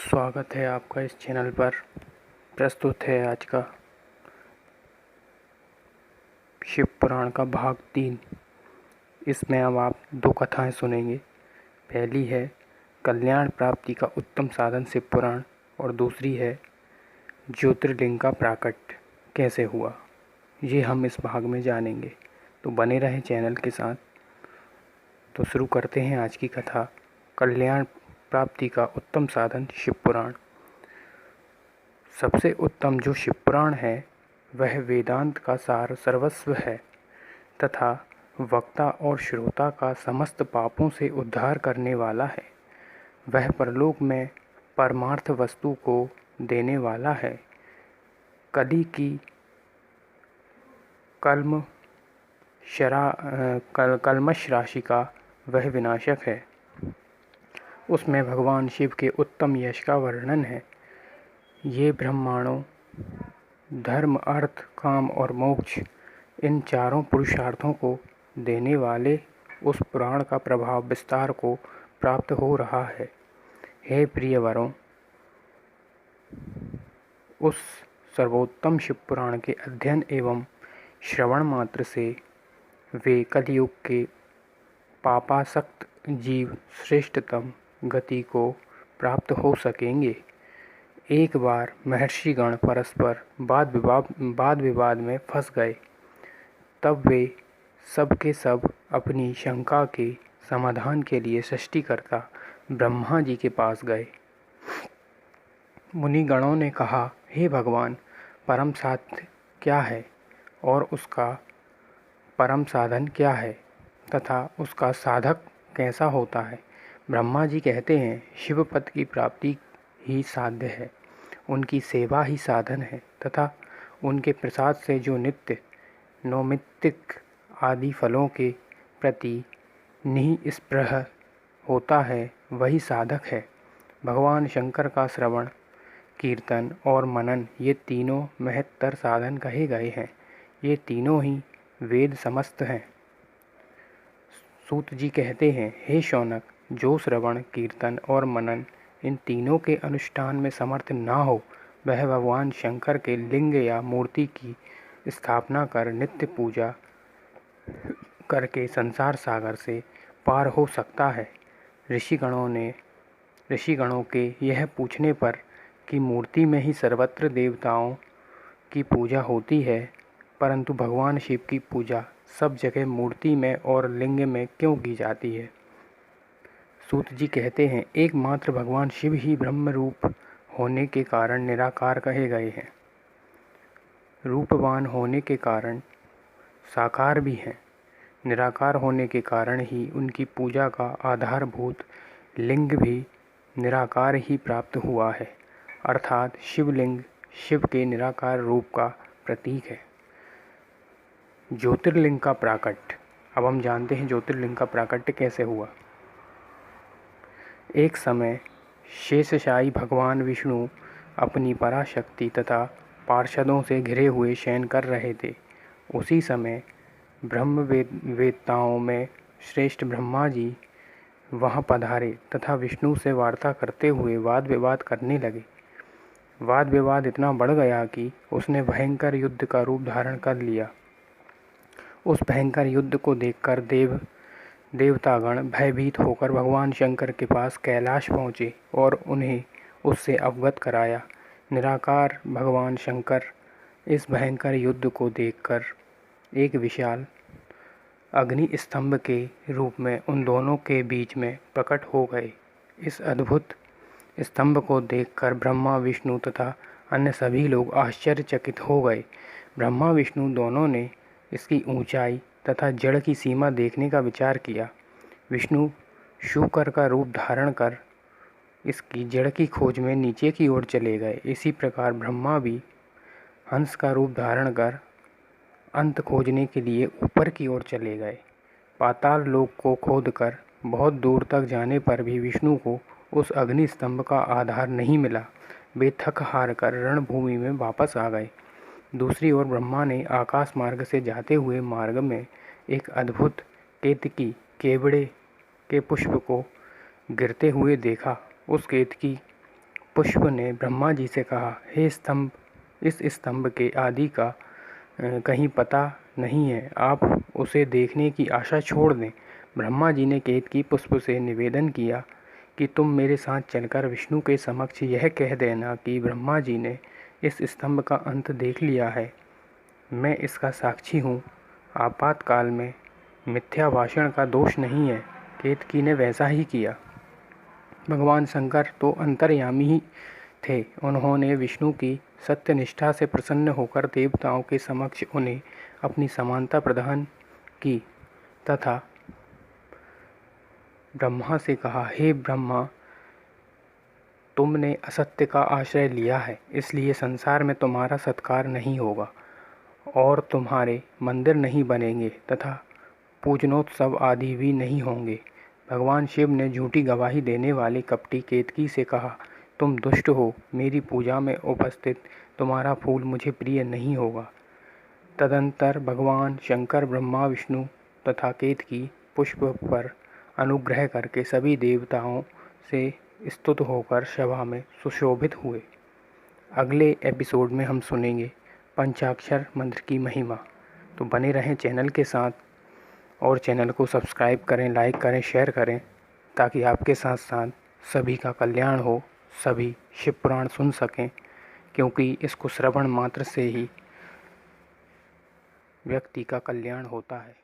स्वागत है आपका इस चैनल पर। प्रस्तुत है आज का शिव पुराण का भाग 3। इसमें अब आप 2 कथाएं सुनेंगे। पहली है कल्याण प्राप्ति का उत्तम साधन शिव पुराण और दूसरी है ज्योतिर्लिंग का प्राकट्य कैसे हुआ, ये हम इस भाग में जानेंगे। तो बने रहें चैनल के साथ। तो शुरू करते हैं आज की कथा। कल्याण प्राप्ति का उत्तम साधन शिव पुराण। सबसे उत्तम जो शिव पुराण है वह वेदांत का सार सर्वस्व है तथा वक्ता और श्रोता का समस्त पापों से उद्धार करने वाला है। वह परलोक में परमार्थ वस्तु को देने वाला है। कली की कल्मश राशि का वह विनाशक है। उसमें भगवान शिव के उत्तम यश का वर्णन है। ये ब्रह्मांडों धर्म, अर्थ, काम और मोक्ष, इन चारों पुरुषार्थों को देने वाले उस पुराण का प्रभाव विस्तार को प्राप्त हो रहा है। हे प्रियवरों, उस सर्वोत्तम शिव पुराण के अध्ययन एवं श्रवण मात्र से वे कलयुग के पापासक्त जीव श्रेष्ठतम गति को प्राप्त हो सकेंगे। एक बार महर्षिगण परस्पर वाद विवाद में फंस गए। तब वे सब के सब अपनी शंका के समाधान के लिए सृष्टिकर्ता ब्रह्मा जी के पास गए। मुनिगणों ने कहा, हे भगवान, परम सत्य क्या है और उसका परम साधन क्या है तथा उसका साधक कैसा होता है। ब्रह्मा जी कहते हैं, शिव पद की प्राप्ति ही साध्य है, उनकी सेवा ही साधन है तथा उनके प्रसाद से जो नित्य नैमित्तिक आदि फलों के प्रति निःस्पृह होता है वही साधक है। भगवान शंकर का श्रवण, कीर्तन और मनन ये तीनों महत्तर साधन कहे गए हैं। ये तीनों ही वेद समस्त हैं। सूत जी कहते हैं, हे शौनक, जो श्रवण, कीर्तन और मनन इन तीनों के अनुष्ठान में समर्थ ना हो वह भगवान शंकर के लिंग या मूर्ति की स्थापना कर नित्य पूजा करके संसार सागर से पार हो सकता है। ऋषिगणों के यह पूछने पर कि मूर्ति में ही सर्वत्र देवताओं की पूजा होती है, परंतु भगवान शिव की पूजा सब जगह मूर्ति में और लिंग में क्यों की जाती है। सूत जी कहते हैं, एकमात्र भगवान शिव ही ब्रह्म रूप होने के कारण निराकार कहे गए हैं। रूपवान होने के कारण साकार भी हैं। निराकार होने के कारण ही उनकी पूजा का आधारभूत लिंग भी निराकार ही प्राप्त हुआ है, अर्थात शिवलिंग शिव के निराकार रूप का प्रतीक है। ज्योतिर्लिंग का प्राकट्य। अब हम जानते हैं ज्योतिर्लिंग का प्राकट्य कैसे हुआ। एक समय शेषशायी भगवान विष्णु अपनी पराशक्ति तथा पार्षदों से घिरे हुए शयन कर रहे थे। उसी समय ब्रह्म वेत्ताओं में श्रेष्ठ ब्रह्मा जी वहां पधारे तथा विष्णु से वार्ता करते हुए वाद विवाद करने लगे। वाद विवाद इतना बढ़ गया कि उसने भयंकर युद्ध का रूप धारण कर लिया। उस भयंकर युद्ध को देखकर देवतागण भयभीत होकर भगवान शंकर के पास कैलाश पहुँचे और उन्हें उससे अवगत कराया। निराकार भगवान शंकर इस भयंकर युद्ध को देखकर एक विशाल अग्नि स्तंभ के रूप में उन दोनों के बीच में प्रकट हो गए। इस अद्भुत स्तंभ को देखकर ब्रह्मा, विष्णु तथा अन्य सभी लोग आश्चर्यचकित हो गए। ब्रह्मा विष्णु दोनों ने इसकी ऊंचाई तथा जड़ की सीमा देखने का विचार किया। विष्णु शूकर का रूप धारण कर इसकी जड़ की खोज में नीचे की ओर चले गए। इसी प्रकार ब्रह्मा भी हंस का रूप धारण कर अंत खोजने के लिए ऊपर की ओर चले गए। पाताल लोक को खोदकर बहुत दूर तक जाने पर भी विष्णु को उस अग्नि स्तंभ का आधार नहीं मिला। वे थक हार कर रणभूमि में वापस आ गए। दूसरी ओर ब्रह्मा ने आकाश मार्ग से जाते हुए मार्ग में एक अद्भुत केतकी केवड़े के पुष्प को गिरते हुए देखा। उस केतकी पुष्प ने ब्रह्मा जी से कहा, हे स्तंभ, इस स्तंभ के आदि का कहीं पता नहीं है, आप उसे देखने की आशा छोड़ दें। ब्रह्मा जी ने केतकी पुष्प से निवेदन किया कि तुम मेरे साथ चलकर विष्णु के समक्ष यह कह देना कि ब्रह्मा जी ने इस स्तंभ का अंत देख लिया है, मैं इसका साक्षी हूँ। आपातकाल में मिथ्या भाषण का दोष नहीं है। केतकी ने वैसा ही किया। भगवान शंकर तो अंतर्यामी ही थे। उन्होंने विष्णु की सत्यनिष्ठा से प्रसन्न होकर देवताओं के समक्ष उन्हें अपनी समानता प्रदान की तथा ब्रह्मा से कहा, हे ब्रह्मा, तुमने असत्य का आश्रय लिया है, इसलिए संसार में तुम्हारा सत्कार नहीं होगा और तुम्हारे मंदिर नहीं बनेंगे तथा पूजनोत्सव आदि भी नहीं होंगे। भगवान शिव ने झूठी गवाही देने वाली कपटी केतकी से कहा, तुम दुष्ट हो, मेरी पूजा में उपस्थित तुम्हारा फूल मुझे प्रिय नहीं होगा। तदंतर भगवान शंकर ब्रह्मा विष्णु तथा केतकी पुष्प पर अनुग्रह करके सभी देवताओं से स्तुत होकर सभा में सुशोभित हुए। अगले एपिसोड में हम सुनेंगे पंचाक्षर मंत्र की महिमा। तो बने रहें चैनल के साथ और चैनल को सब्सक्राइब करें, लाइक करें, शेयर करें, ताकि आपके साथ साथ सभी का कल्याण हो, सभी शिव पुराण सुन सकें, क्योंकि इसको श्रवण मात्र से ही व्यक्ति का कल्याण होता है।